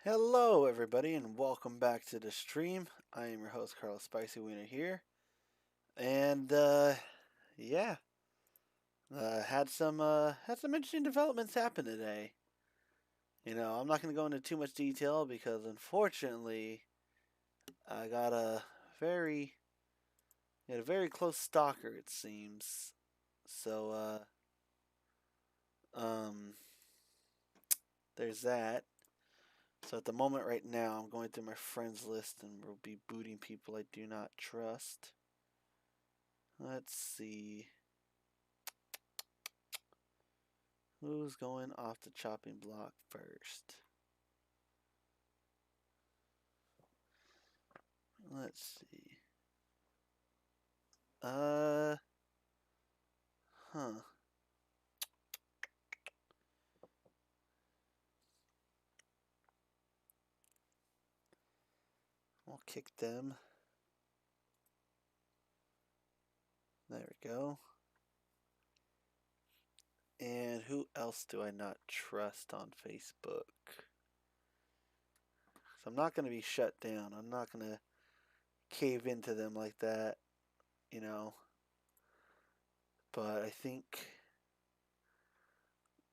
Hello, everybody, and welcome back to the stream. I am your host, Carlos Spicy Wiener here, and yeah, had some interesting developments happen today. I'm not going to go into too much detail because unfortunately, I got very, a very close stalker. It seems. So, um, there's that. So at the moment, right now, I'm going through my friends list and will be booting people I do not trust. Let's see. Who's going off the chopping block first? Let's see. Uh, huh. I'll kick them. There we go. And who else do I not trust on Facebook? So I'm not going to be shut down. I'm not going to cave into them like that, you know. But I think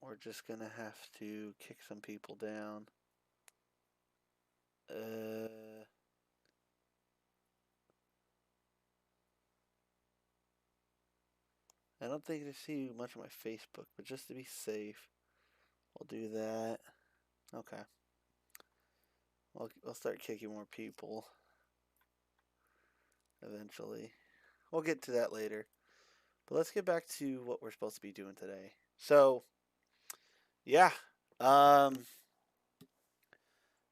we're just going to have to kick some people down. Uh, I don't think I see much of my Facebook, but just to be safe, we'll do that. Okay. I'll start kicking more people eventually. We'll get to that later. But let's get back to what we're supposed to be doing today. So, yeah, um,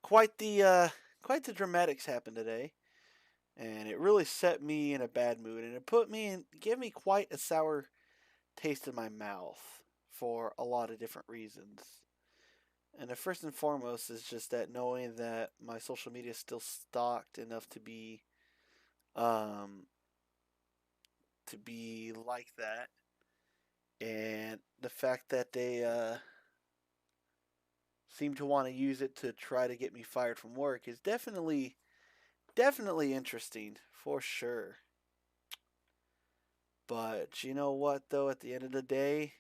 quite the uh, quite the dramatics happened today, and it really set me in a bad mood, and gave me quite a sour taste in my mouth for a lot of different reasons. And the first and foremost is just that knowing that my social media is still stocked enough um, to be like that, and the fact that they seem to want to use it to try to get me fired from work is definitely interesting for sure. But you know what though, at the end of the day,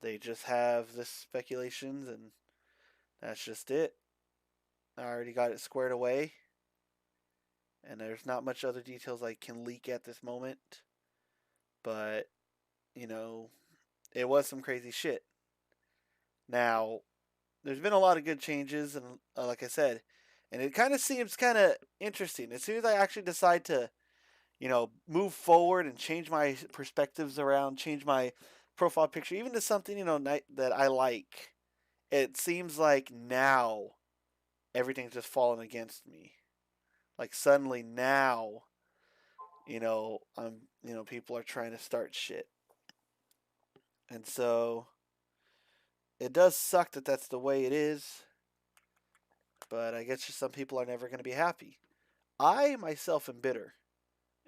they just have this speculations and that's just it. I already got it squared away and there's not much other details I can leak at this moment. But, you know, it was some crazy shit. Now, there's been a lot of good changes, and like I said, and it kind of seems kind of interesting. As soon as I actually decide to, move forward and change my perspectives around, change my profile picture, even to something that I like, it seems like now everything's just fallen against me. Like suddenly now, people are trying to start shit, and so it does suck that that's the way it is. But I guess just some people are never going to be happy. I myself am bitter,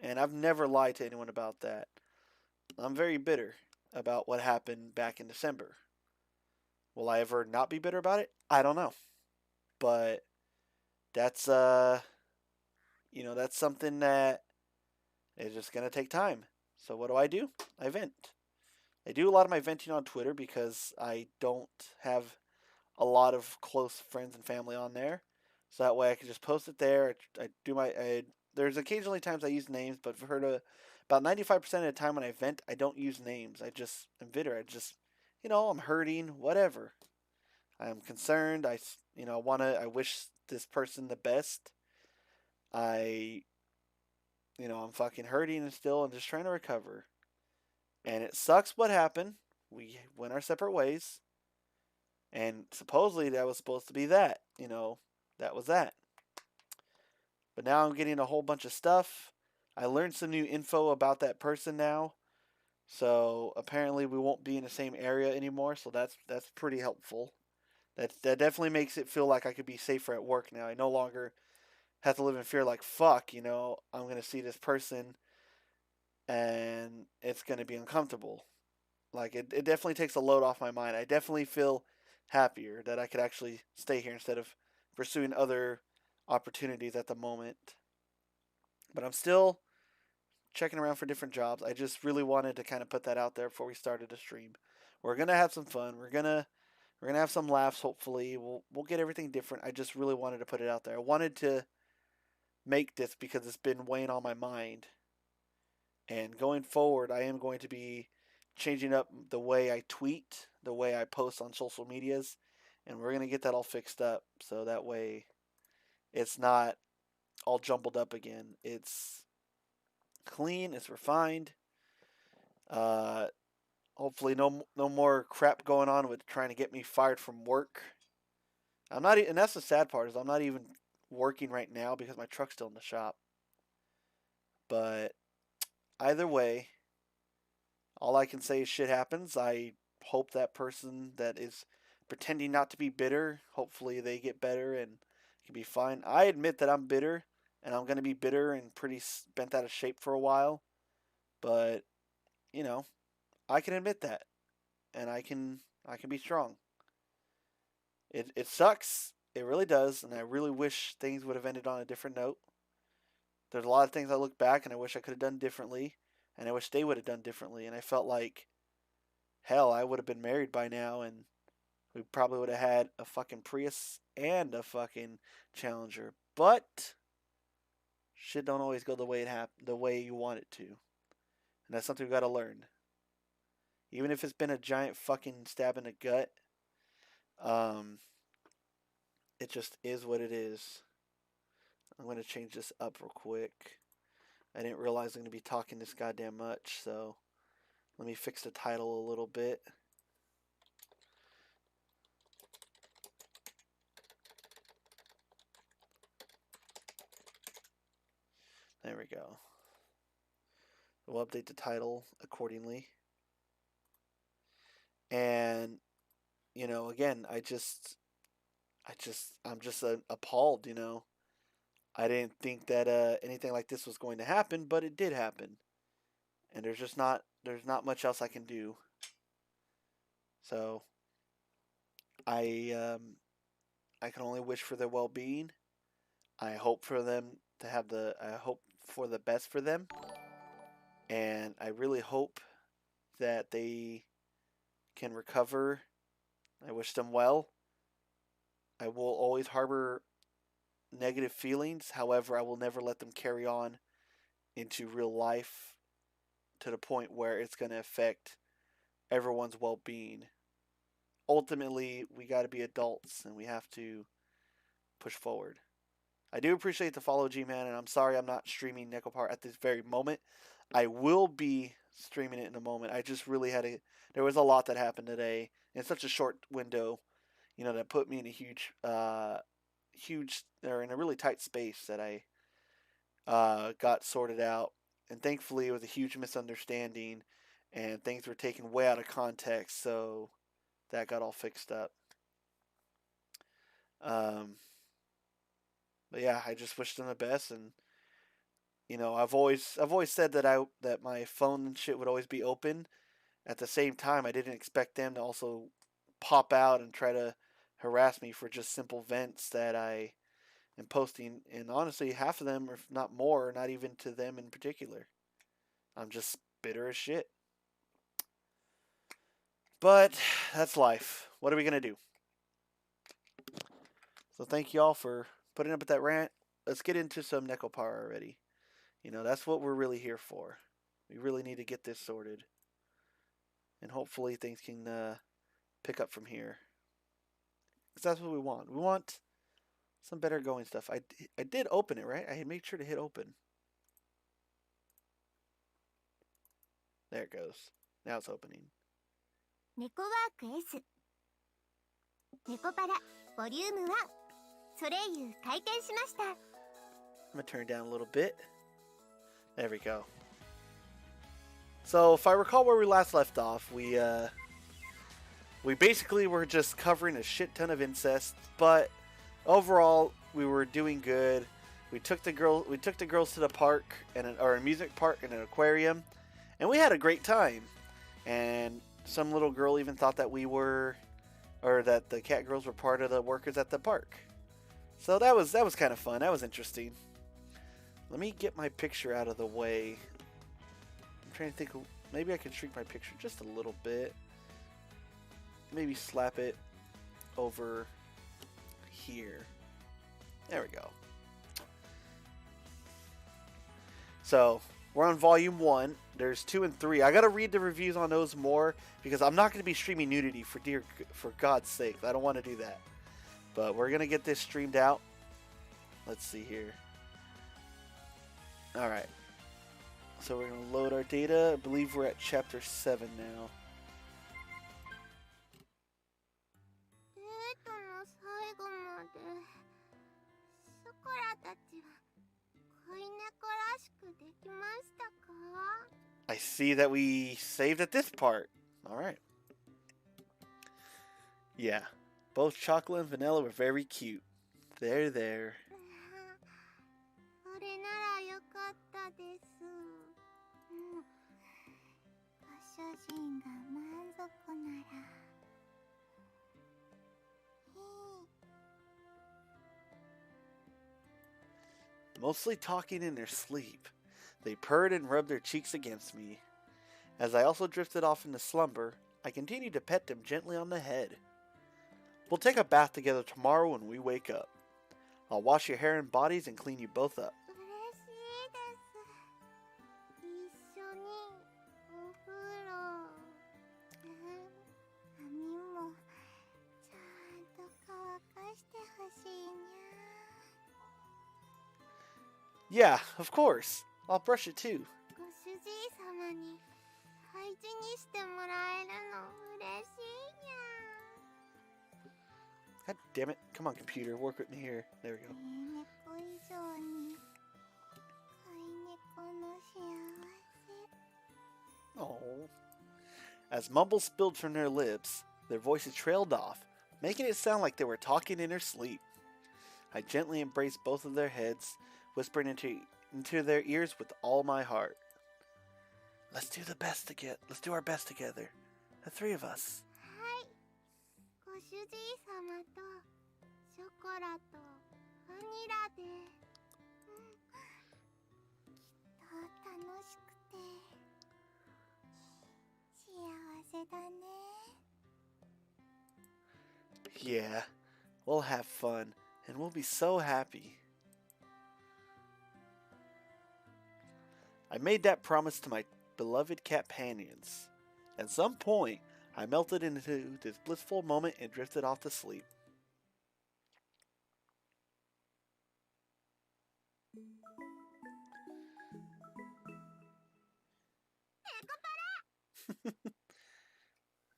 and I've never lied to anyone about that. I'm very bitter about what happened back in December. Will I ever not be bitter about it? I don't know. But that's that's something that is just going to take time. So what do? I vent. I do a lot of my venting on Twitter because I don't have a lot of close friends and family on there. So that way I can just post it there. I do my there's occasionally times I use names, but for her to about 95% of the time when I vent, I don't use names. I just am bitter. I just I'm hurting, whatever. I'm concerned. I wish this person the best. I I'm fucking hurting and still I'm just trying to recover. And it sucks what happened. We went our separate ways. And supposedly that was supposed to be that. That was that. But now I'm getting a whole bunch of stuff. I learned some new info about that person now. So apparently we won't be in the same area anymore, so that's pretty helpful. That definitely makes it feel like I could be safer at work now. I no longer have to live in fear like fuck, I'm gonna see this person and it's gonna be uncomfortable. Like it definitely takes a load off my mind. I definitely feel happier that I could actually stay here instead of pursuing other opportunities at the moment. But I'm still checking around for different jobs. I just really wanted to kind of put that out there before we started the stream. We're gonna have some fun. We're gonna have some laughs. Hopefully, we'll get everything different. I just really wanted to put it out there. I wanted to make this because it's been weighing on my mind. And going forward, I am going to be changing up the way I tweet, the way I post on social medias, and we're gonna get that all fixed up so that way it's not all jumbled up again. It's clean. It's refined. Uh, Hopefully, no more crap going on with trying to get me fired from work. I'm not, and that's the sad part is I'm not even working right now because my truck's still in the shop. But either way, all I can say is shit happens. I hope that person that is pretending not to be bitter, hopefully they get better and can be fine. I admit that I'm bitter, and I'm gonna be bitter and pretty bent out of shape for a while. But you know, I can admit that, and I can be strong. It sucks. It really does, and I really wish things would have ended on a different note. There's a lot of things I look back and I wish I could have done differently, and I wish they would have done differently. And I felt like, hell, I would have been married by now, and we probably would have had a fucking Prius and a fucking Challenger. But shit don't always go the way the way you want it to, and that's something we got to learn. Even if it's been a giant fucking stab in the gut, it just is what it is. I'm going to change this up real quick. I didn't realize I'm going to be talking this goddamn much, so let me fix the title a little bit. There we go. We'll update the title accordingly. And, you know, again, I'm just appalled, you know. I didn't think that anything like this was going to happen, but it did happen. And there's not much else I can do. So I can only wish for their well-being. I hope for them to have I hope for the best for them. And I really hope that they can recover. I wish them well. I will always harbor negative feelings. However, I will never let them carry on into real life to the point where it's going to affect everyone's well-being. Ultimately, we got to be adults and we have to push forward. I do appreciate the follow, G-Man, and I'm sorry I'm not streaming Nekopar at this very moment. I will be streaming it in a moment. I just really had to. There was a lot that happened today in such a short window, you know, that put me in a or in a really tight space that I got sorted out. And thankfully, it was a huge misunderstanding, and things were taken way out of context, so that got all fixed up. But yeah, I just wish them the best, and you know, I've always said that my phone and shit would always be open. At the same time, I didn't expect them to also pop out and try to harass me for just simple vents that I am posting. And honestly, half of them, if not more, not even to them in particular. I'm just bitter as shit. But that's life. What are we gonna do? So thank y'all for putting up with that rant. Let's get into some Nekopar already. You know, that's what we're really here for. We really need to get this sorted. And hopefully things can pick up from here. Because that's what we want. We want some better going stuff. I did open it, right? I made sure to hit open. There it goes. Now it's opening. Nekowork S ネコパラボリューム1ソレイユ開店しました I'm going to turn it down a little bit. There we go. So, if I recall where we last left off, we basically were just covering a shit ton of incest, but overall we were doing good. We took the girls to the park or an amusement park and an aquarium, and we had a great time. And some little girl even thought that we were, or that the cat girls were part of the workers at the park. So that was kind of fun. That was interesting. Let me get my picture out of the way. I'm trying to think. Maybe I can shrink my picture just a little bit. Maybe slap it over here. There we go. So we're on volume 1. There's 2 and 3. I gotta read the reviews on those more because I'm not gonna be streaming nudity for God's sake. I don't want to do that. But we're gonna get this streamed out. Let's see here. All right. So we're gonna load our data. I believe we're at chapter 7 now. デートの最後までショコラたちは恋猫らしくできましたか？ I see that we saved at this part. All right. Yeah. Both chocolate and vanilla were very cute. There. それならよかったです。ご主人が満足なら。Mostly talking in their sleep. They purred and rubbed their cheeks against me. As I also drifted off into slumber, I continued to pet them gently on the head. We'll take a bath together tomorrow when we wake up. I'll wash your hair and bodies and clean you both up. 嬉しいです。一緒にお風呂。髪もちゃんと乾かしてほしいにゃ。 Yeah, of course. I'll brush it too. ご主人様に配置にしてもらえるの嬉しいにゃ。 God damn it. Come on, computer. Work with me here. There we go. 猫以上に飼い猫の幸せ。 Oh. As mumbles spilled from their lips, their voices trailed off, making it sound like they were talking in their sleep. I gently embraced both of their heads, whispering into their ears with all my heart. Let's do our best together. The 3 of us. はい。ご主人様とショコラとバニラで、きっと楽しくて幸せだね。 Yeah, we'll have fun, and we'll be so happy. I made that promise to my beloved companions. At some point, I melted into this blissful moment and drifted off to sleep.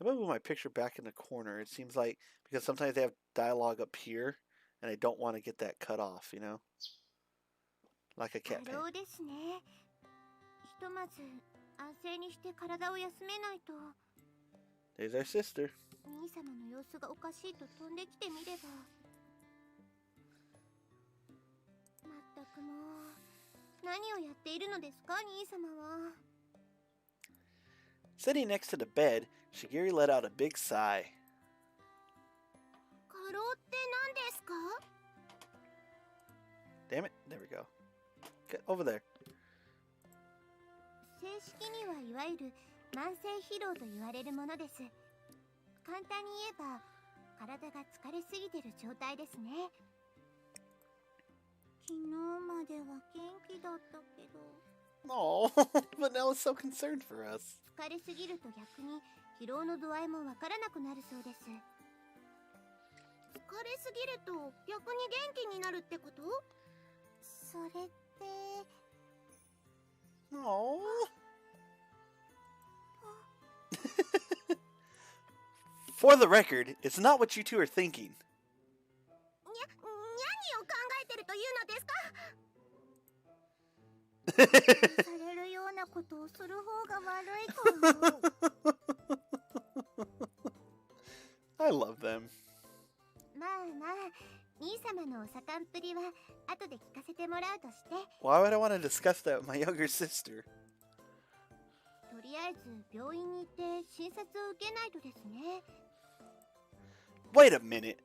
I'm gonna move my picture back in the corner. It seems like because sometimes they have dialogue up here, and I don't want to get that cut off, you know? Like a cat 過 pan. 労ですね。ひとまず安静にして体を休めないと。 There's our sister. 兄様の様子がおかしいと飛んできてみれば。まったくもう何をやっているのですか、兄様は。 Sitting next to the bed, Shigiri let out a big sigh. 過労って何ですか？ Damn it. There we go. Get over there. 正式にはいわゆる慢性疲労と言われるものです。簡単に言えば体が疲れすぎてる状態ですね。昨日までは元気だったけど。 Oh, but now it's so concerned for us. 疲れすぎると逆に疲労の度合いもわからなくなるそうです。疲れすぎると逆に元気になるってこと？それって。 Oh. For the record, it's not what you two are thinking. 何を考えてるというのですか？ されるようなことをする方が悪いかも。 I love them. まあまあ、兄様のお盛んっぷりは後で聞かせてもらうとして。 Why would I want to discuss that with my younger sister? とりあえず病院に行って診察を受けないとですね。 Wait a minute.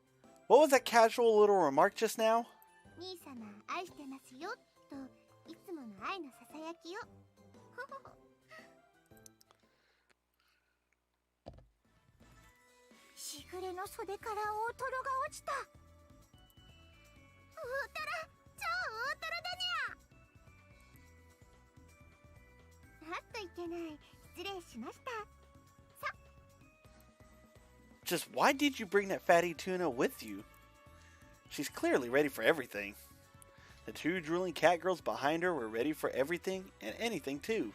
What was that casual little remark just now? 兄様愛してますよといつもの愛のささやきをしぐれの袖から大トロが落ちた。大トロ、超大トロだにゃ。あっといけない、失礼しました。 Just why did you bring that fatty tuna with you? She's clearly ready for everything. The two drooling cat girls behind her were ready for everything and anything too.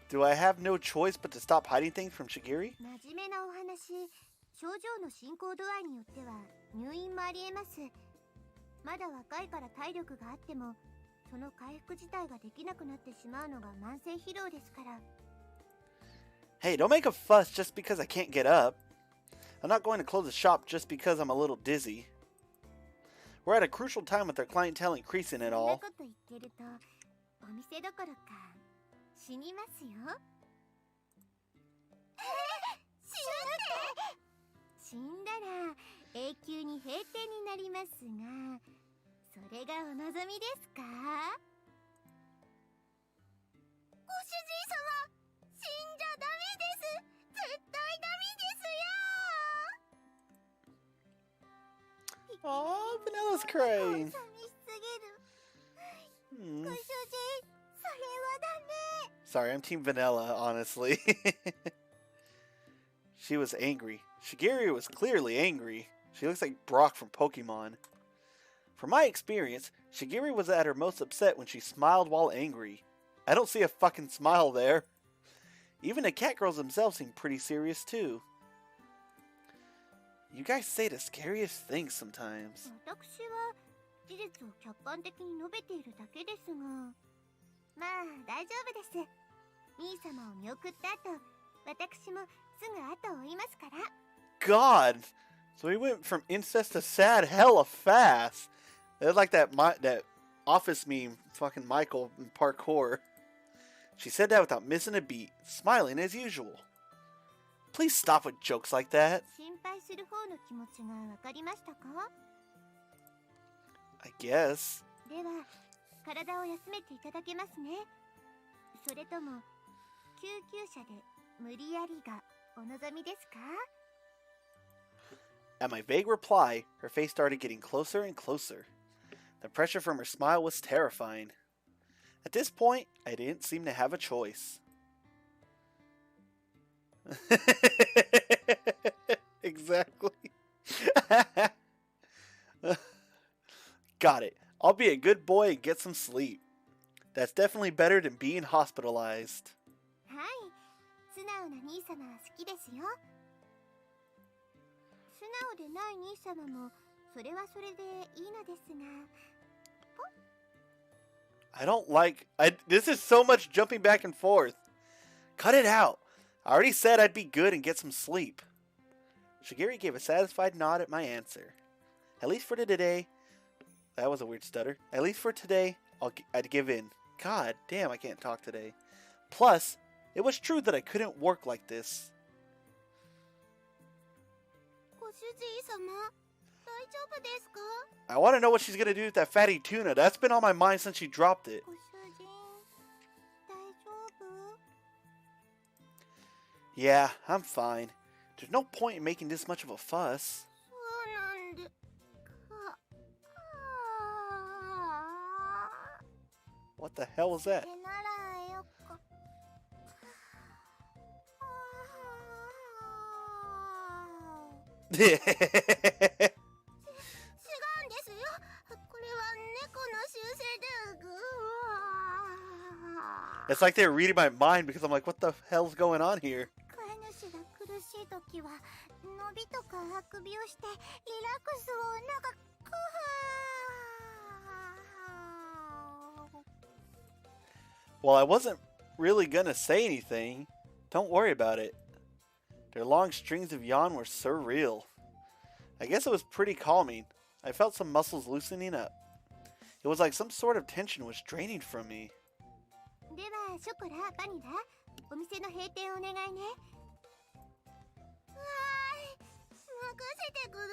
Do I have no choice but to stop hiding things from Shigiri? 真面目なお話、症状の進行度合いによっては入院もありえます。まだ若いから体力があっても、その回復自体ができなくなってしまうのが慢性疲労ですから。 Hey, don't make a fuss just because I can't get up. I'm not going to close the shop just because I'm a little dizzy. We're at a crucial time with our clientele increasing and そんな all. こと言ってると、お店どころか死にますよ。死んだら永久に閉店になりますが、それがお望みですか？ご主人様、死んじゃダメです。絶対ダメですよ。 Aw, Vanilla's crying. 寂しすぎる。 Hmm. ご主人、それはダメ。 Sorry, I'm Team Vanilla, honestly. She was angry. Shigiri was clearly angry. She looks like Brock from Pokemon. From my experience, Shigiri was at her most upset when she smiled while angry. I don't see a fucking smile there. Even the cat girls themselves seem pretty serious too. You guys say the scariest things sometimes. 私は事実を客観的に述べているだけですが、まあ大丈夫です。兄様を見送った後、私もすぐ後を追いますから。 God! So we went from incest to sad hella fast. It's like that office meme, fucking Michael in parkour. She said that without missing a beat, smiling as usual. Please stop with jokes like that. 心配する方の気持ちがわかりましたか？ I guess. では、体を休めていただけますね。それとも、救急車で無理やりがお望みですか？ At my vague reply, her face started getting closer and closer. The pressure from her smile was terrifying. At this point, I didn't seem to have a choice. Exactly. Got it. I'll be a good boy and get some sleep. That's definitely better than being hospitalized. はい、素直な兄様は好きですよ。素直でない兄様もそれはそれでいいのですが。 I don't like... This is so much jumping back and forth. Cut it out. I already said I'd be good and get some sleep. Shigiri gave a satisfied nod at my answer. At least for today... That was a weird stutter. At least for today, I'd give in. God damn, I can't talk today. Plus, it was true that I couldn't work like this. ご主人様、大丈夫ですか？ I want to know what she's going to do with that fatty tuna. That's been on my mind since she dropped it. ご主人、大丈夫？ Yeah, I'm fine. There's no point in making this much of a fuss. そうなんでか。What the hell was that? それならよか。違うんですよ。これは猫の習性で。 It's like they were reading my mind because I'm like, what the hell's going on here? 飼い主が苦しいときは伸びとかあくびをしてリラックスを長く。 Well, I wasn't really gonna say anything. Don't worry about it. Their long strings of yawn were surreal. I guess it was pretty calming. I felt some muscles loosening up. It was like some sort of tension was draining from me. ではショコラ、バニラ、お店の閉店お願いね。わーい、すごせてくだ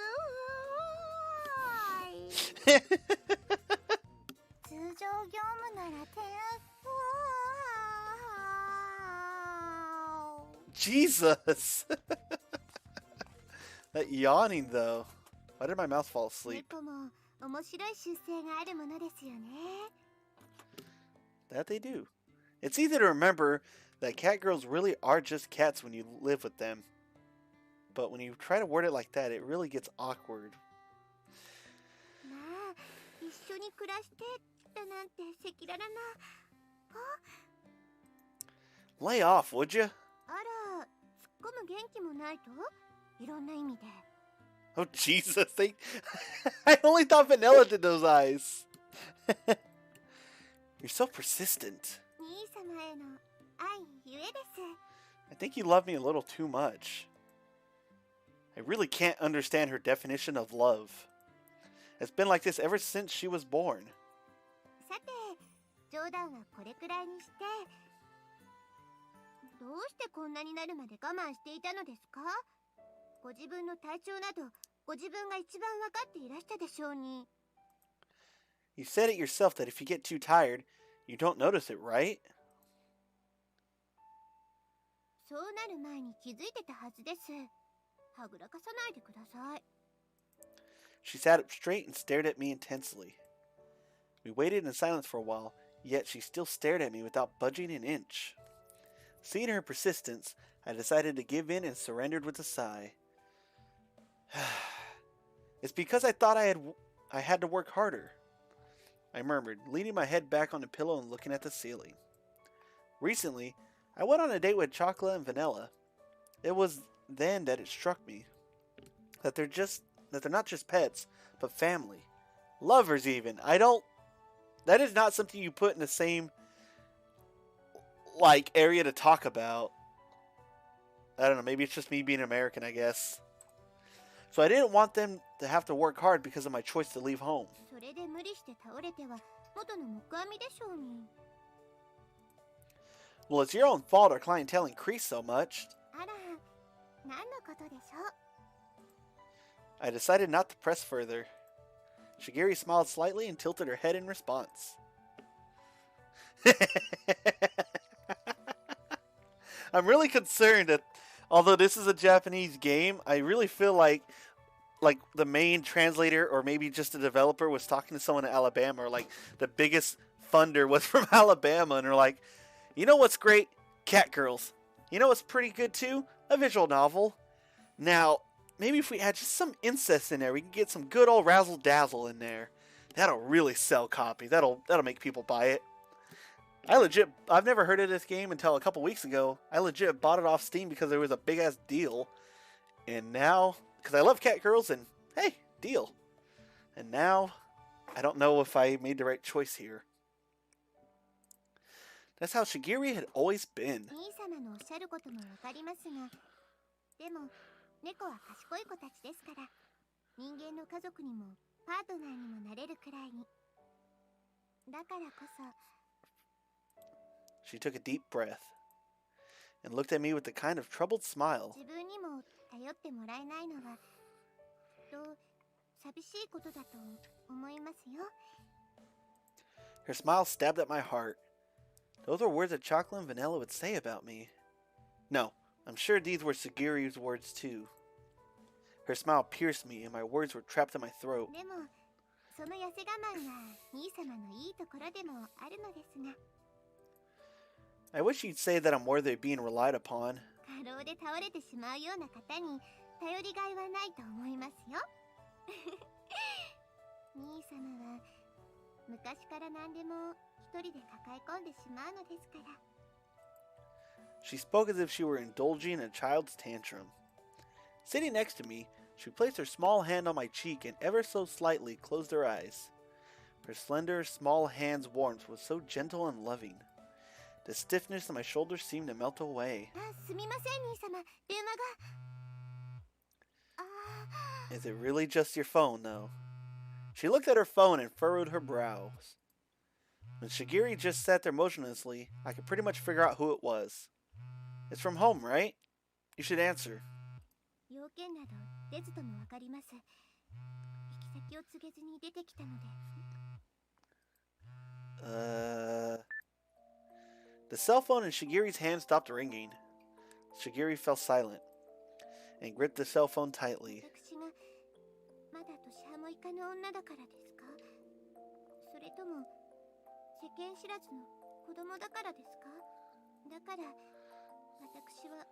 さい。通常業務ならJesus! That yawning, though. Why did my mouth fall asleep? 猫も面白い習性があるものですよね。 That they do. It's easy to remember that cat girls really are just cats when you live with them. But when you try to word it like that, it really gets awkward. まあ、一緒に暮らしてだなんて赤裸々な。 Lay off, would you? あら、突っ込む元気もないといろんな意味で。 Oh, Jesus. I only thought Vanilla did those eyes. You're so persistent. 兄様への愛ゆえです。 I think you love me a little too much. I really can't understand her definition of love. It's been like this ever since she was born. さて、冗談はこれくらいにして、どうしてこんなになるまで我慢していたのですか？ご自分の体調など、ご自分が一番わかっていらしたでしょうに。 You said it yourself that if you get too tired, you don't notice it, right? そうなる前に気づいてたはずです。はぐらかさないでください。 She sat up straight and stared at me intensely. We waited in silence for a while, yet she still stared at me without budging an inch. Seeing her persistence, I decided to give in and surrendered with a sigh. It's because I thought I had to work harder, I murmured, leaning my head back on the pillow and looking at the ceiling. Recently, I went on a date with Chocolate and Vanilla. It was then that it struck me that they're not just pets, but family. Lovers even. That is not something you put in the same area to talk about. I don't know, maybe it's just me being American, I guess. So I didn't want them to have to work hard because of my choice to leave home. それで無理して倒れては元の木阿弥でしょうに。 Well, it's your own fault our clientele increased so much. あら、何のことでしょう。 I decided not to press further. Shigiri smiled slightly and tilted her head in response. I'm really concerned that, although this is a Japanese game, I really feel like the main translator or maybe just the developer was talking to someone in Alabama, or like the biggest funder was from Alabama, and they're like, you know what's great? Cat girls. You know what's pretty good too? A visual novel. Now, maybe if we add just some incest in there, we can get some good old razzle dazzle in there. That'll really sell copies. That'll make people buy it. I've never heard of this game until a couple weeks ago. I legit bought it off Steam because there was a big ass deal. And now, because I love cat girls, and hey, deal. And now, I don't know if I made the right choice here. That's how Shigiri had always been. 兄様のおっしゃることもわかりますが、でも猫は賢い子たちですから、人間の家族にもパートナーにもなれるくらいに。だからこそ。 She took a deep breath and looked at me with a kind of troubled smile. 自分にも頼ってもらえないのは、きっと寂しいことだと思いますよ。 Her smile stabbed at my heart. Those were words that Chocolate and Vanilla would say about me. No, I'm sure these were Shigiri's words too. Her smile pierced me and my words were trapped in my throat. でも、その痩せ我慢が兄様のいいところでもあるのですが。 I wish you'd say that I'm worthy of being relied upon. 過労で倒れてしまうような方に頼りがいはないと思いますよ。兄様は昔から何でも一人で抱え込んでしまうのですから。 She spoke as if she were indulging in a child's tantrum. Sitting next to me, she placed her small hand on my cheek and ever so slightly closed her eyes. Her slender, small hand's warmth was so gentle and loving. The stiffness in my shoulders seemed to melt away. あ、すみません兄様、電話が。 Is it really just your phone, though? She looked at her phone and furrowed her brows. When Shigiri just sat there motionlessly, I could pretty much figure out who it was. It's from home, right? You should answer. 用件などデズともわかります。行き先を告げずに出てきたので。The cell phone in Shigiri's hand stopped ringing. Shigiri fell silent and gripped the cell phone tightly. 私がまだ年端もいかぬ女だからですか？それとも世間知らずの子供だからですか？だから私は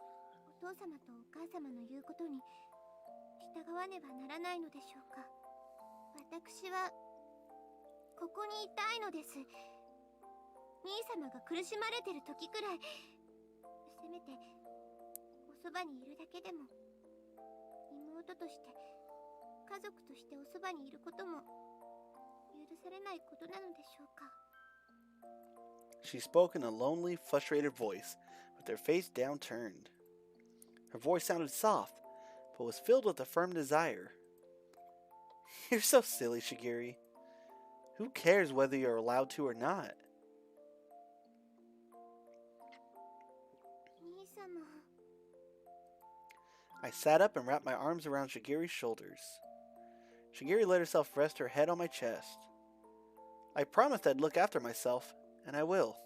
お父様とお母様の言うことに従わねばならないのでしょうか？私はここにいたいのです。兄様が苦しまれてる時くらいせめておそばにいるだけでも、妹として家族としておそばにいることも許されないことなのでしょうか。 She spoke in a lonely, frustrated voice, with her face downturned. Her voice sounded soft, but was filled with a firm desire. You're so silly, Shigiri. Who cares whether you're allowed to or not? 兄様。 I sat up and wrapped my arms around Shigiri's shoulders. Shigiri let herself rest her head on my chest. I promised I'd look after myself, and I will.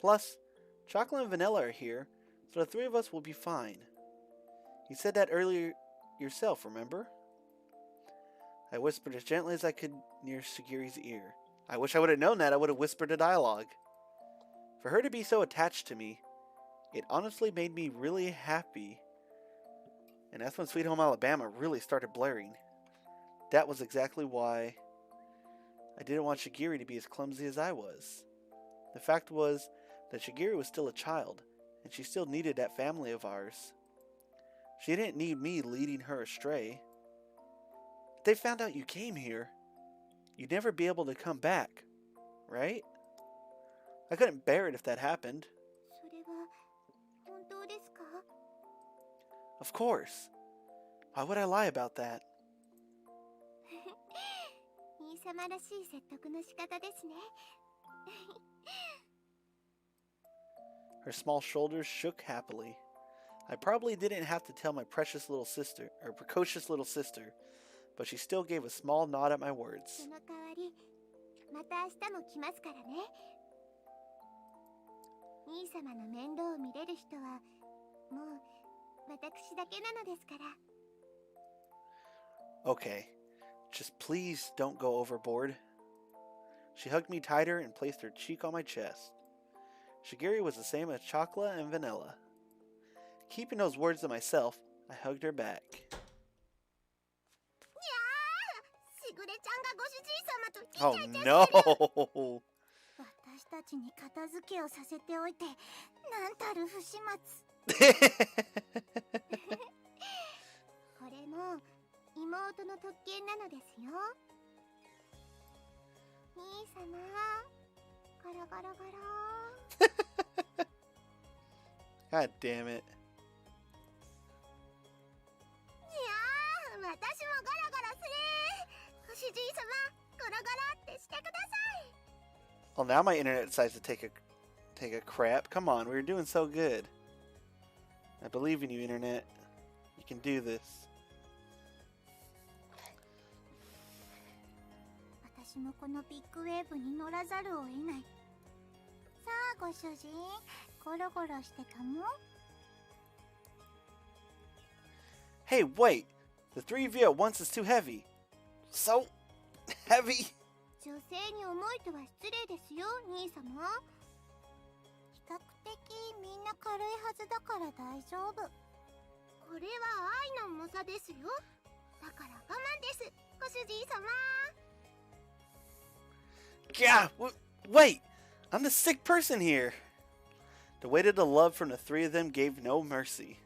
Plus, Chocolate and Vanilla are here, so the three of us will be fine. You said that earlier yourself, remember? I whispered as gently as I could near Shigiri's ear. I wish I would have known that. I would have whispered a dialogue. For her to be so attached to me, it honestly made me really happy. And that's when Sweet Home Alabama really started blaring. That was exactly why I didn't want Shigiri to be as clumsy as I was. The fact was that Shigiri was still a child, and she still needed that family of ours. She didn't need me leading her astray. If they found out you came here, you'd never be able to come back, right? I couldn't bear it if that happened. それは本当ですか？ Of course. Why would I lie about that? 兄様らしい説得の仕方ですね。 Her small shoulders shook happily. I probably didn't have to tell my precocious little sister, but she still gave a small nod at my words. その代わり、また明日も来ますからね。兄様の面倒を見れる人はもう私だけなのですから。 Okay, just please don't go overboard. She hugged me tighter and placed her cheek on my chest. Shigiri was the same as Chocolate and Vanilla. Keeping those words to myself, I hugged her back. しぐれちゃんがご主人様とイチ Oh ャイチャ no! 私たちに片付けをさせておいて、なんたる不始末。これも妹の特権なのですよ。兄様、ガラガラガラ。 God damn it. 私もガラガラする。ご主人様、ガラガラってしてください。 Well, now my internet decides to take a crap. Come on, we were doing so good. I believe in you, internet. You can do this. 私もこのビッグウェーブに乗らざるを得ない。さあ、ご主人、ゴロゴロしてたも。 Hey, wait! The three of you at once is too heavy. So heavy! 女性に重いとは失礼ですよ、兄様。比較的みんな軽いはずだから大丈夫。これは愛の重さですよ。だから我慢です、ご主人様。 Yeah, wait! I'm the sick person here! The weight of the love from the three of them gave no mercy.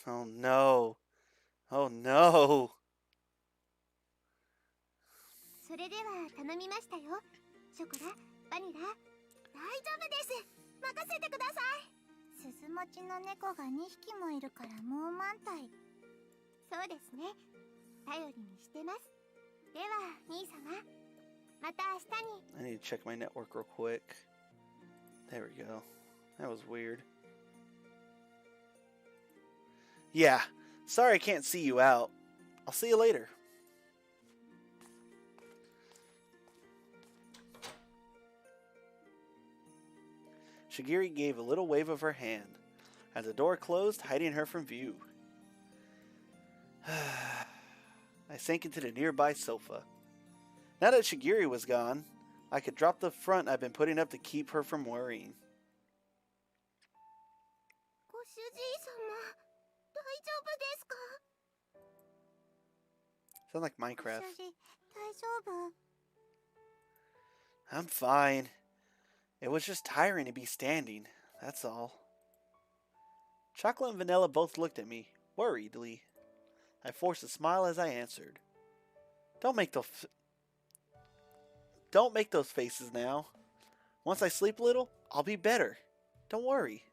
Oh no. Oh no. それでは頼みましたよ。ショコラ、バニラ。大丈夫です。任せてください。鈴持ちの猫が2匹もいるからもう満体。そうですね。頼りにしてます。では兄様、また明日に。 I need to check my network real quick. There we go. That was weird. Yeah. Sorry I can't see you out. I'll see you later. Shigiri gave a little wave of her hand as the door closed, hiding her from view. I sank into the nearby sofa. Now that Shigiri was gone, I could drop the front I've been putting up to keep her from worrying. ご主人様、大丈夫ですか？ Sound like ご Minecraft. 主人、大丈夫？ I'm fine. It was just tiring to be standing, that's all. Chocolate and Vanilla both looked at me, worriedly. I forced a smile as I answered. Don't make those faces now. Once I sleep a little, I'll be better. Don't worry.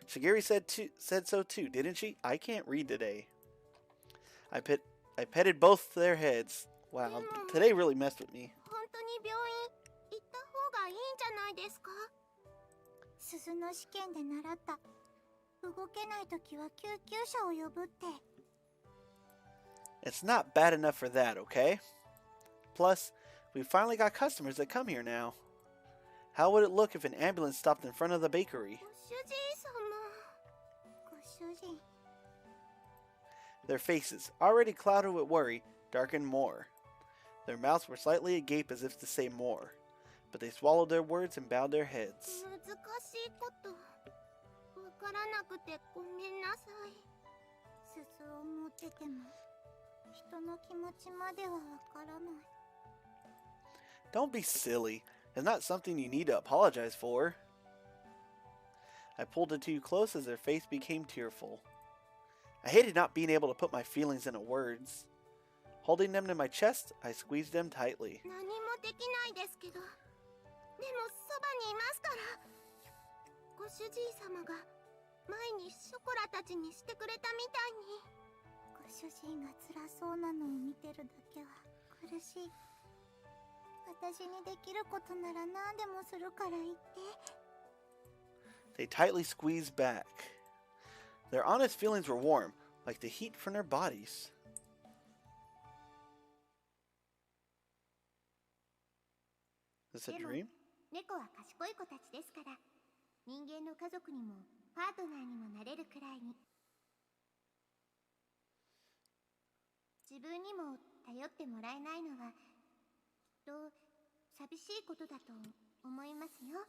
Shigiri said so too, didn't she? I can't read today. I petted both their heads. Wow, today really messed with me. 本当に病院行った方がいいんじゃないですか？鈴の試験で習った。動けないときは救急車を呼ぶって。 It's not bad enough for that, okay? Plus, we finally got customers that come here now. How would it look if an ambulance stopped in front of the bakery? ご主人様。ご主人。 Their faces, already clouded with worry, darkened more. Their mouths were slightly agape as if to say more, but they swallowed their words and bowed their heads. 難しいこと。わからなくてごめんなさい。鈴を持ってても、人の気持ちまではわからない。 Don't be silly. It's not something you need to apologize for. I pulled the two close as their face became tearful. I hated not being able to put my feelings into words. Holding them to my chest, I squeezed them tightly. 何もできないですけど、でもそばにいますから。ご主人様が前にショコラたちにしてくれたみたいに。ご主人が辛そうなのを見てるだけは苦しい。私にできることなら何でもするから言って。 They tightly squeezed back. Their honest feelings were warm, like the heat from their bodies. Is this a dream? 猫は賢い子たちですから、人間の家族にもパートナーにもなれるくらいに。自分にも頼ってもらえないのは、きっと寂しいことだと思いますよ。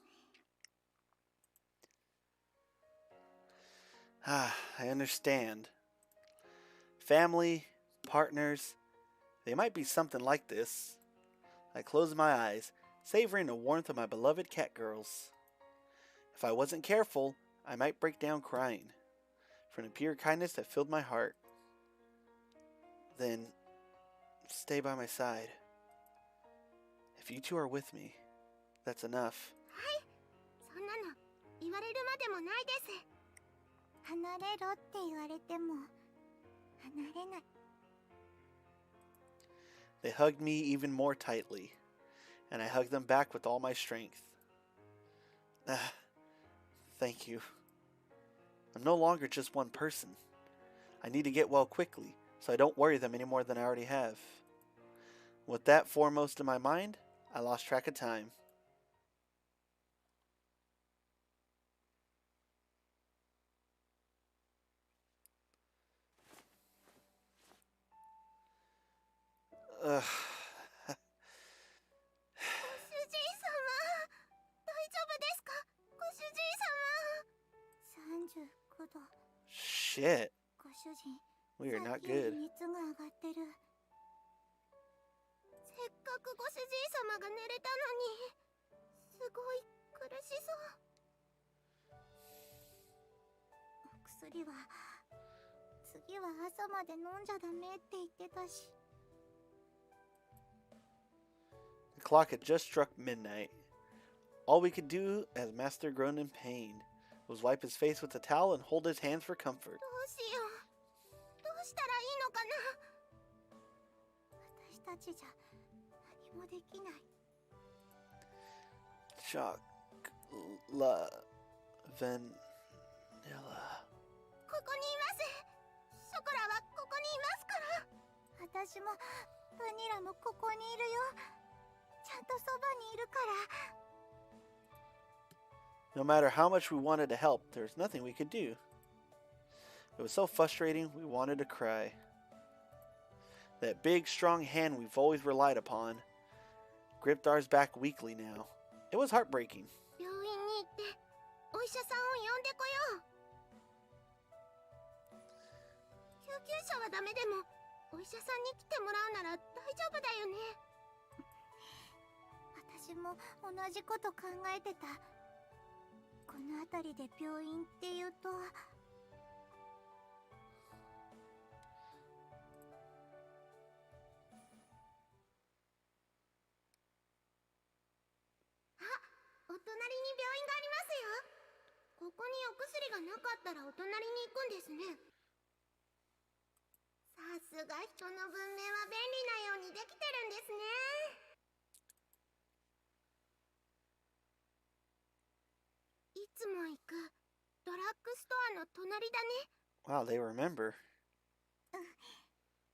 Ah, I understand. Family, partners, they might be something like this. I closed my eyes, savoring the warmth of my beloved cat girls. If I wasn't careful, I might break down crying, from the pure kindness that filled my heart. Then, stay by my side. If you two are with me, that's enough. はい、そんなの言われるまでもないです。離れろって言われても離れない。 They hugged me even more tightly, and I hugged them back with all my strength. Ah, thank you. I'm no longer just one person. I need to get well quickly, so I don't worry them any more than I already have. With that foremost in my mind, I lost track of time. Ugh. ご主人様、大丈夫ですか？ご主人様。39度。 Shit. ご主人、 We are さ not っきより good. 熱が上がってる。せっかくご主人様が寝れたのに、すごい苦しそう。お薬は次は朝まで飲んじゃダメって言ってたし。 The clock had just struck midnight. All we could do, as Master groaned in pain, was wipe his face with a towel and hold his hands for comfort. どうしよう。どうしたらいいのかな。私たちじゃ何もできない。 Chocolate vanilla. ここにいます。ショコラはここにいますから。私もバニラもここにいるよ。ちゃんとそばにいるから。 No matter how much we wanted to help, there was nothing we could do. It was so frustrating, we wanted to cry. That big, strong hand we've always relied upon gripped ours back weakly now. It was heartbreaking. 病院に行ってお医者さんを呼んでこよう。救急車はダメでもお医者さんに来てもらうなら大丈夫だよね。私も同じこと考えてた。この辺りで病院っていうと。お隣に病院がありますよ。ここにお薬がなかったらお隣に行くんですね。さすが人の文明は便利なようにできてるんですね。いつも行くドラッグストアの隣だね。 Wow, they remember.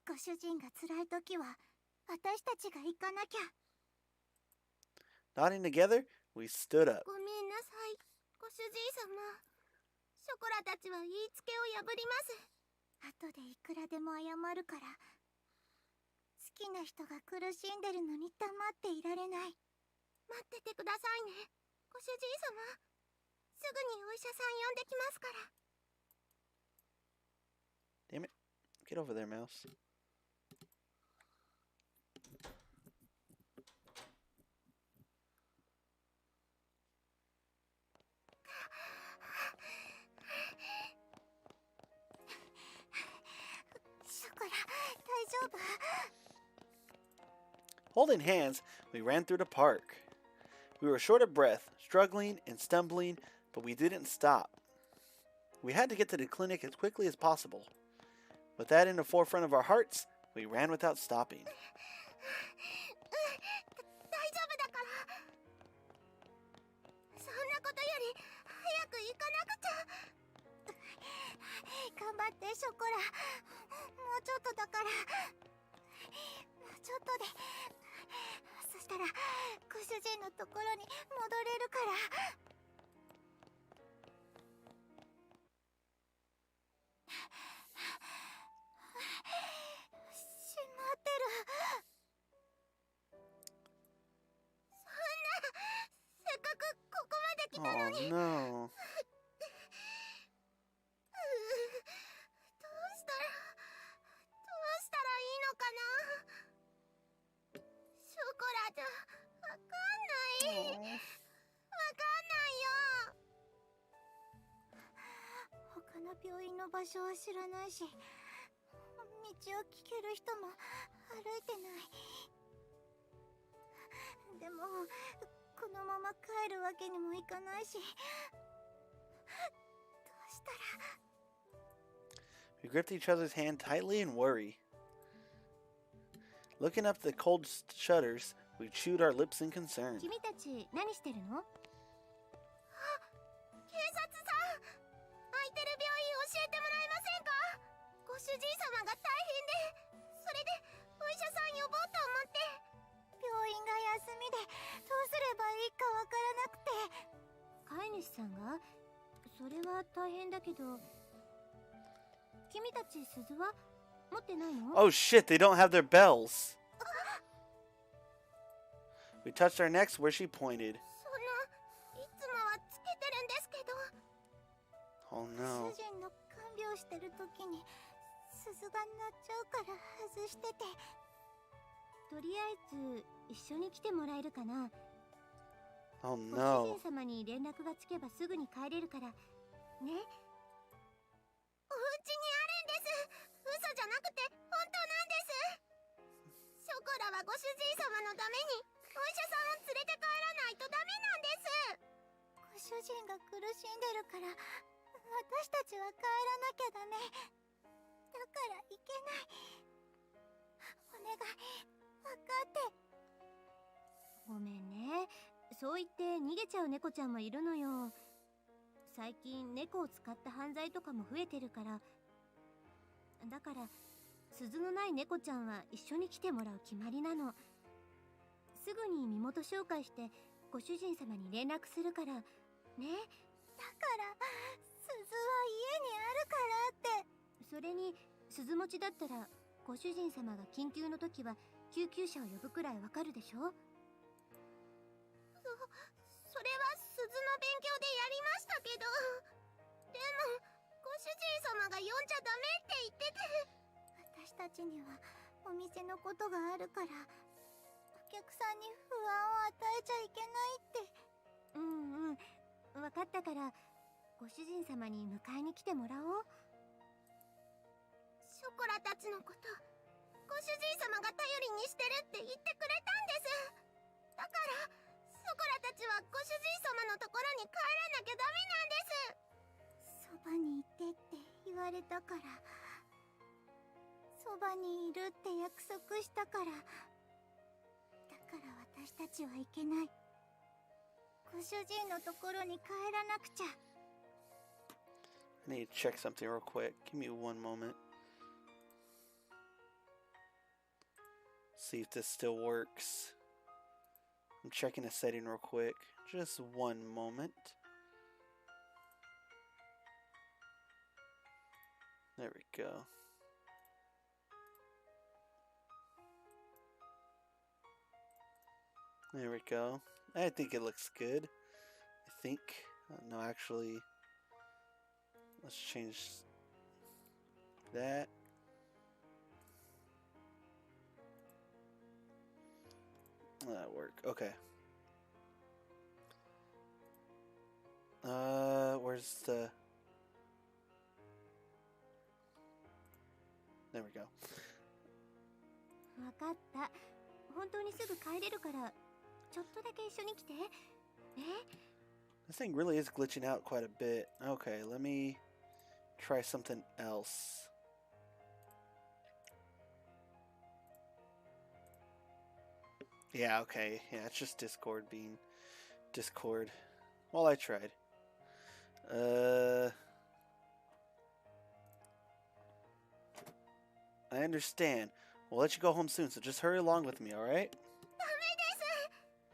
ご主人が辛い時は私たちが行かなきゃ。 Nodding together, we stood up. ごめんなさい、ご主人様。ショコラたちは言いつけを破ります。後でいくらでも謝るから。好きな人が苦しんでるのに黙っていられない。待っててくださいね、ご主人様。すぐにお医者さん呼んできますから。 Damn it. Get over there, mouse. Holding hands, we ran through the park. We were short of breath, struggling and stumbling, but we didn't stop. We had to get to the clinic as quickly as possible. With that in the forefront of our hearts, we ran without stopping. 大丈夫だから。そんなことより早く行かなくちゃ。頑張ってショコラ。もうちょっとだから。もうちょっとで。そしたらご主人のところに戻れるから。閉まってる。そんな、せっかくここまで来たの Oh に。 no. どうしたらいいのかな。ショコラじゃわかんない。わかんないよ。他の病院の場所は知らないし、道を聞ける人も歩いてない。でもこのまま帰るわけにもいかないし、どうしたら。 We gripped each other's hand tightly in worry. Looking up the cold shutters, we chewed our lips in concern. 君たち何してるの？あ、警察さん、空いてる病院教えてもらえませんか？ご主人様が大変で、それでお医者さん呼ぼうと思って。病院が休みでどうすればいいかわからなくて。飼い主さんが？それは大変だけど。君たち鈴は持ってないの？ Oh shit, they don't have their bells. We touched our necks where she pointed. その、いつもはつけてるんですけど。 Oh no. 主人の看病してる時に鈴が鳴っちゃうから外してて。とりあえず一緒に来てもらえるかな。 Oh ご主 no. 人様に連絡がつけばすぐに帰れるからね。お家にあるんです。嘘じゃなくて本当なんです。ショコラはご主人様のためにお医者さんを連れて帰らないとダメなんです。ご主人が苦しんでるから私たちは帰らなきゃダメ。だからいけない。お願い、おってごめんね。そう言って逃げちゃう猫ちゃんもいるのよ。最近猫を使った犯罪とかも増えてるから。だから鈴のない猫ちゃんは一緒に来てもらう決まりなの。すぐに身元紹介してご主人様に連絡するからね。だから鈴は家にあるからって。それに鈴持ちだったらご主人様が緊急の時は救急車を呼ぶくらいわかるでしょ。それは鈴の勉強でやりましたけど、でもご主人様が呼んじゃダメって言ってて。私たちにはお店のことがあるからお客さんに不安を与えちゃいけないって。うんうん、分かったからご主人様に迎えに来てもらおう。ショコラたちのことご主人様が頼りにしてるって言ってくれたんです。だからショコラたちはご主人様のところに帰らなきゃダメなんです。そばにいてって言われたから、そばにいるって約束したから。だから私たちはいけない。ご主人のところに帰らなくちゃ。I need to check something real quick. Give me one moment. See if this still works. I'm checking a setting real quick. Just one moment. There we go. There we go. I think it looks good. I think. No, actually. Let's change that. That'll work. Okay. Where's the... There we go. わかった。本当にすぐ帰れるから、ちょっとだけ一緒に来て。ね? This thing really is glitching out quite a bit. Okay, let me try something else. Yeah, okay. Yeah, it's just Discord being Discord. Well, I tried. I understand. We'll let you go home soon, so just hurry along with me, alright? ダメで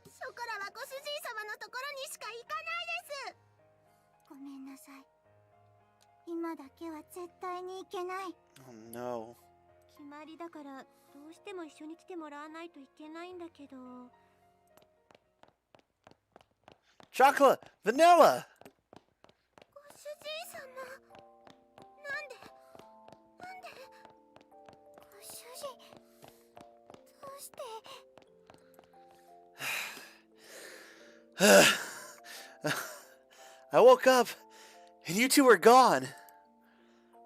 す。ショコラはご主人様のところにしか行かないです。ごめんなさい。今だけは絶対に行けない。Oh no. 決まりだからどうしても一緒に来てもらわないといけないんだけど。Chocolate! Vanilla! ご主人様。なんでご主人どうしてI woke up and you two were gone.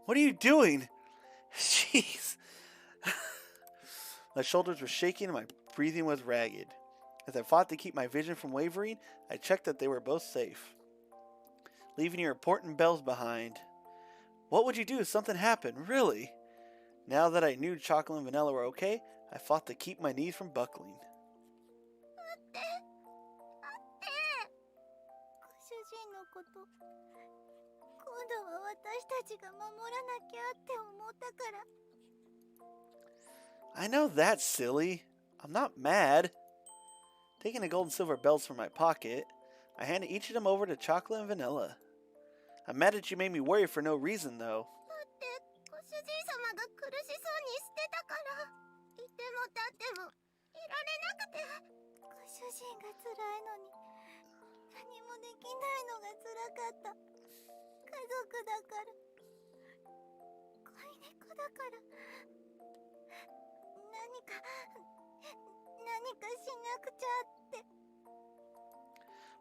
What are you doing? Jeez. My shoulders were shaking and my breathing was ragged. As I fought to keep my vision from wavering, I checked that they were both safe, leaving your important bells behind. What would you do if something happened, really? Now that I knew Chocolate and Vanilla were okay, I fought to keep my knees from buckling. I know that's silly. I'm not mad. Taking the gold and silver bells from my pocket, I handed each of them over to Chocolate and Vanilla. I'm mad that you made me worry for no reason, though.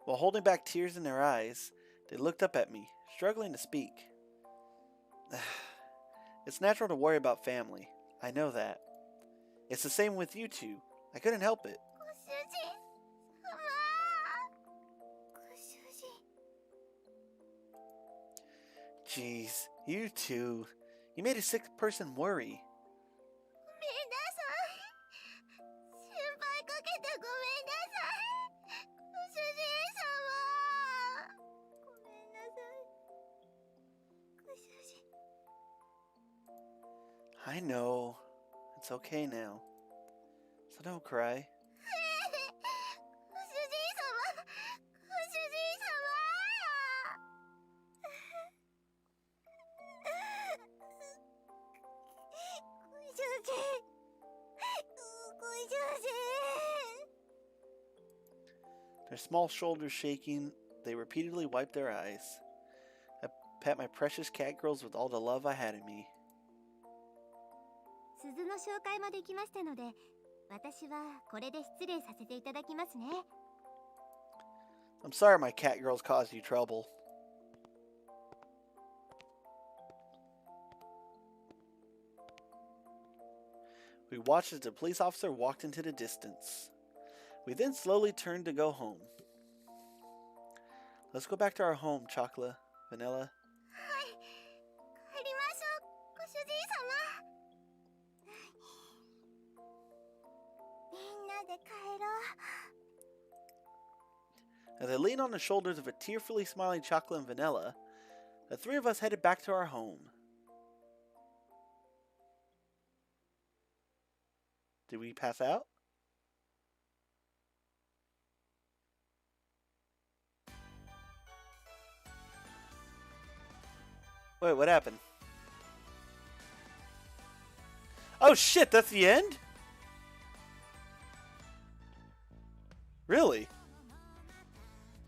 While holding back tears in their eyes, they looked up at me, struggling to speak. It's natural to worry about family. I know that. It's the same with you two. I couldn't help it. Jeez, you two. You made a sick person worry. I know. It's okay now. So don't cry. ご主人様、ご主人様。 Their small shoulders shaking, they repeatedly wiped their eyes. I pat my precious cat girls with all the love I had in me. 鈴の紹介もできましたので、私はこれで失礼させていただきますね。 I'm sorry my cat girls caused you trouble. We watched as the police officer walked into the distance. We then slowly turned to go home. Let's go back to our home, Chocolate, Vanilla. はい、帰りましょう、ご主人様。みんなで帰ろう。 As I leaned on the shoulders of a tearfully smiling Chocolate and Vanilla, the three of us headed back to our home. Did we pass out? Wait, what happened? Oh shit, that's the end? Really?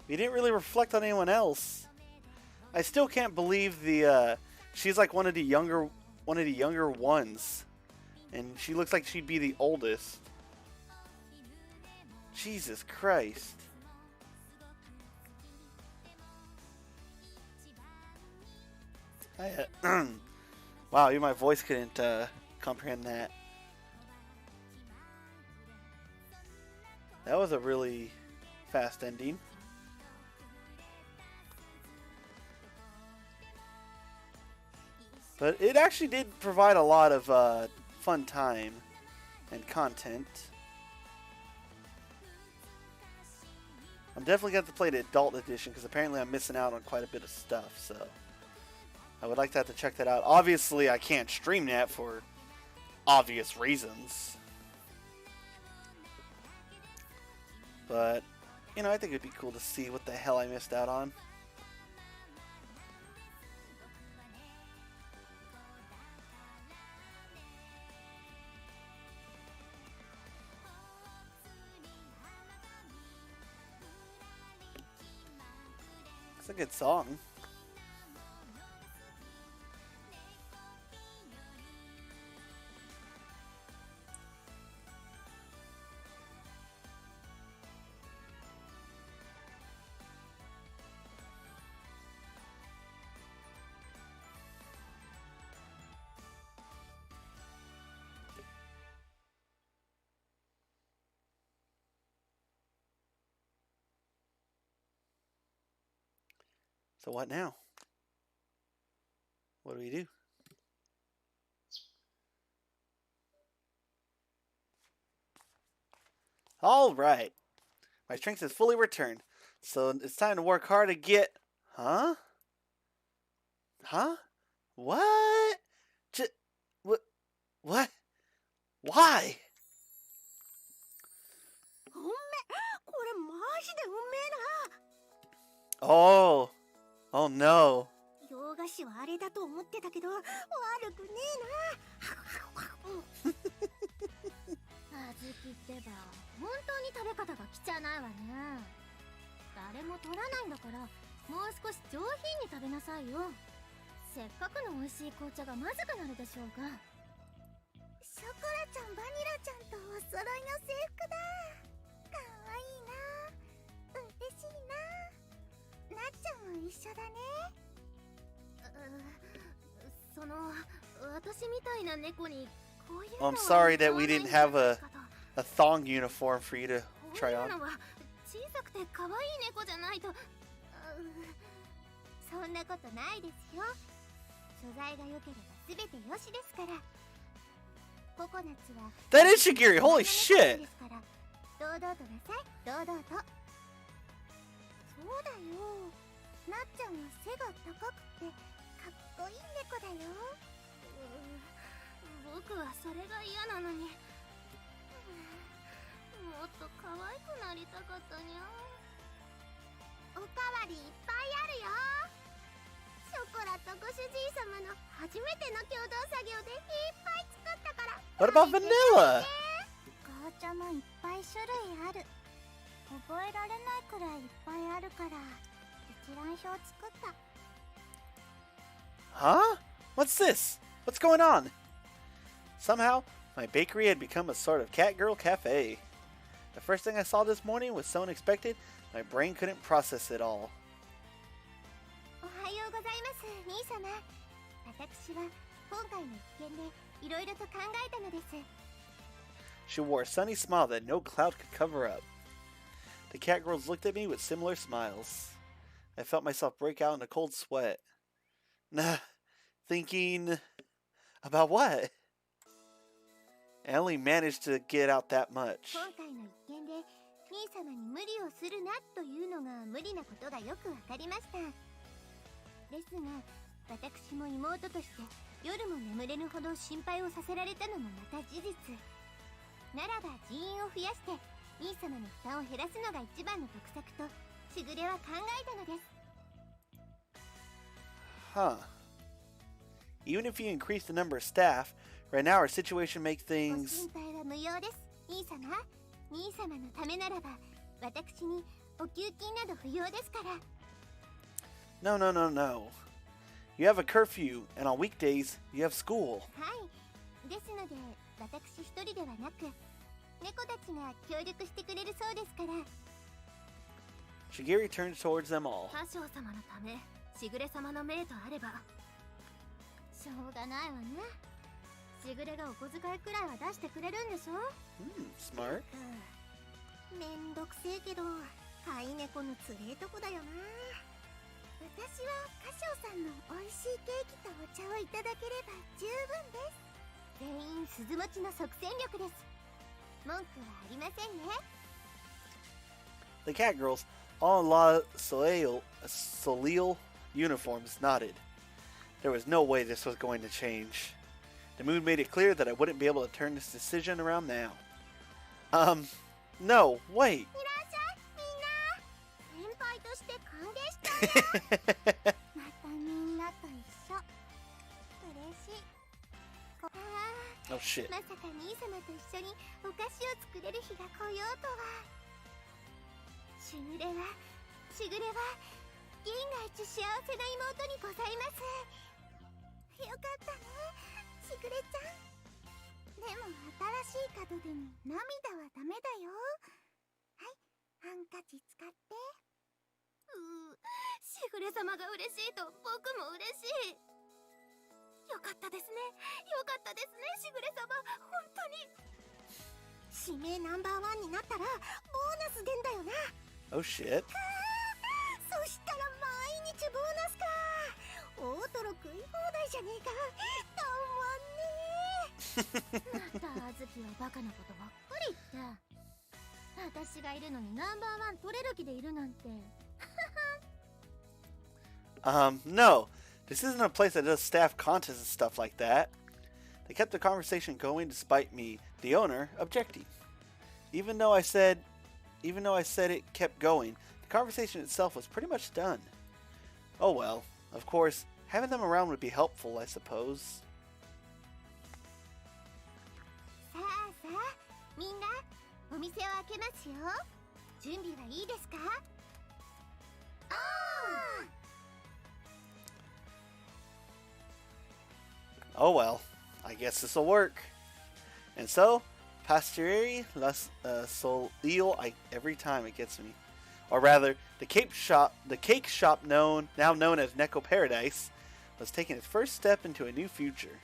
We didn't really reflect on anyone else. I still can't believe the she's like one of the younger ones. And she looks like she'd be the oldest. Jesus Christ. Wow, even my voice couldn't comprehend that. That was a really fast ending. But it actually did provide a lot of fun time and content. I'm definitely going to have to play the adult edition because apparently I'm missing out on quite a bit of stuff, so I would like to have to check that out. Obviously, I can't stream that for obvious reasons. But, you know, I think it'd be cool to see what the hell I missed out on. It's a good song. So what now? What do we do? All right. My strength is fully returned. So it's time to work hard to get... Huh? Huh? What? What? What? Why? ほんめ、これマジでうめえな。 Oh. Oh no. 洋菓子はあれだと思ってたけど悪くねえな。あずきってば本当に食べ方が汚いわね。誰も取らないんだからもう少し上品に食べなさいよ。せっかくの美味しい紅茶がまずくなるでしょうが。ショコラちゃんバニラちゃんとお揃いの制服だ。かわいいな。嬉しいな。なっちゃんも一緒だね。その私みたいな猫にこういうの I'm sorry that we didn't have a thong uniform for you to try on. 小さくて可愛い猫じゃないと。そんなことないですよ。素材が良ければ全て良しですから。ココナッツは That is Shigiri. Holy shit. ですから堂々となさい。堂々と。そうだよ。なっちゃんは背が高くてかっこいい猫だよ。僕なのに。もっと可愛くなりたかったにゃ。おかわりいっぱいあるよ。ショコラとご主人様の初めての共同作業でいっぱい作ったから。 What about vanilla? 紅茶もいっぱい種類ある。覚えられないくらいいっぱいあるから一覧表作った。 Huh? What's this? What's going on? Somehow, my bakery had become a sort of catgirl cafe. The first thing I saw this morning was so unexpected, my brain couldn't process it all. おはようございます、兄様。私は今回の一件でいろいろと考えたのです。 She wore a sunny smile that no cloud could cover up. The catgirls looked at me with similar smiles. I felt myself break out in a cold sweat. Nah, thinking about what? I only managed to get out that much. 今回の一件で兄様に無理をするなというのが無理なことがよくわかりました。ですが私も妹として夜も眠れぬほど心配をさせられたのもまた事実ならば、人員を増やして兄様の負担を減らすのが一番の得策としぐれは考えたのです。 Huh. Even if you increase the number of staff, right now our situation makes ご things... 心配は無用です、兄様。兄様のためならば私にお給金など不要ですから。 No, no, no, no. You have a curfew, and on weekdays, you have school. はい、ですので私一人ではなく猫たちが協力してくれるそうですから。 Shigiri turned towards them all. 大将様のためしぐれ様の命とあればしょうがないわね。しぐれがお小遣いくらいは出してくれるんでしょ。 Smart. めんどくせえけど飼い猫のつれえとこだよな。私は花椒さんの美味しいケーキとお茶をいただければ十分です。全員鈴持ちの即戦力です。文句はありませんね。 The catgirls, all in La Soleil uniforms, nodded. There was no way this was going to change. The moon made it clear that I wouldn't be able to turn this decision around now. No, wait. いらっしゃい、みんな。先輩として歓迎したよ。またみんなと一緒。嬉しい。Oh shit. まさか兄様と一緒にお菓子を作れる日が来ようとは。しぐれは銀河一幸せな妹にございます。よかったね、しぐれちゃん。でも新しい門出に涙はダメだよ。はい、ハンカチ使って。しぐれ様が嬉しいと僕も嬉しい。よかったですね、よかったですね、しぐれ様。本当に指名ナンバーワンになったらボーナス出んだよな。 Oh shit. そしたら毎日ボーナスか。大トロ食い放題じゃねえか。たまんねえ。またあずきはバカなことばっかり言って。私がいるのにナンバーワン取れる気でいるなんて。No. This isn't a place that does staff contests and stuff like that. They kept the conversation going despite me, the owner, objecting. Even though I said it kept going, the conversation itself was pretty much done. Oh well. Of course, having them around would be helpful, I suppose. さあさあ、みんな、お店を開けますよ。準備はいいですか？ Oh well, I guess this'll work. And so, Pastieri La Soleil, every time it gets me. Or rather, the cake shop now known as Neko Paradise, was taking its first step into a new future.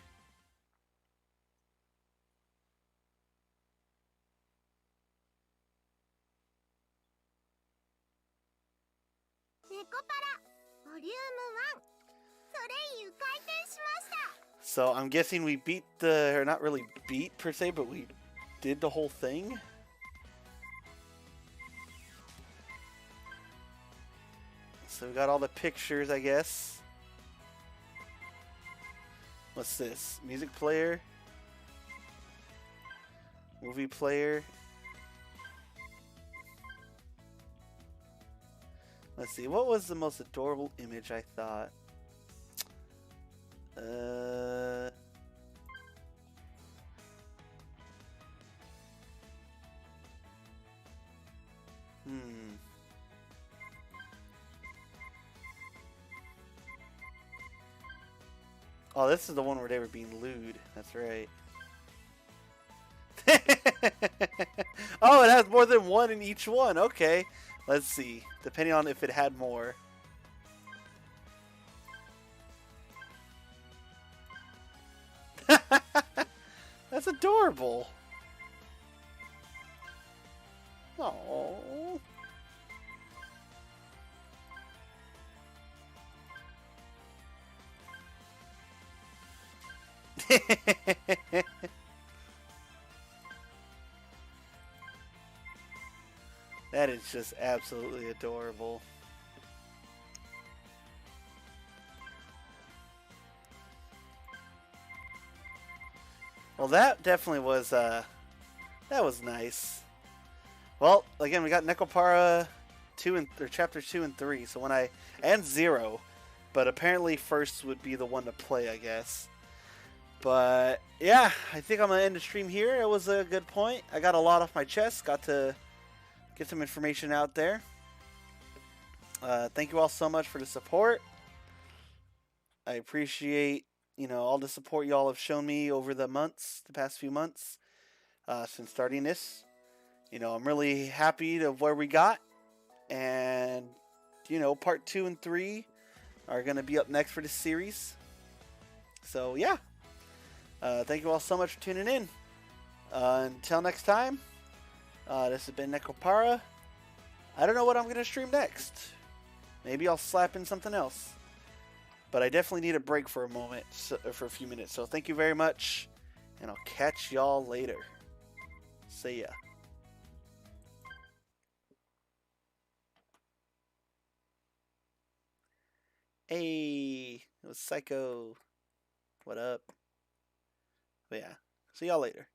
ネコパラボリューム1、ソレイユ開店しました。 So I'm guessing we beat or not really beat per se, but we did the whole thing. So we got all the pictures, I guess. What's this? Music player? Movie player. Let's see. What was the most adorable image I thought? Oh, this is the one where they were being lewd. That's right. Oh, it has more than one in each one. Okay. Let's see. Depending on if it had more. That's adorable. Oh. That is just absolutely adorable. Well, that definitely was that was nice. Well, again, we got Nekopara 2 and or chapter 2 and 3. So when and 0, but apparently first would be the one to play, I guess. But yeah, I think I'm gonna end the stream here. It was a good point. I got a lot off my chest. Got to get some information out there. Thank you all so much for the support. I appreciate all the support y'all have shown me over the past few months since starting this. I'm really happy to where we got, and part 2 and 3 are gonna be up next for this series. So yeah, thank you all so much for tuning in. Until next time, this has been Nekopara. I don't know what I'm gonna stream next. Maybe I'll slap in something else. But I definitely need a break for a few minutes. So thank you very much, and I'll catch y'all later. See ya. Hey, it was Psycho. What up? But yeah, see y'all later.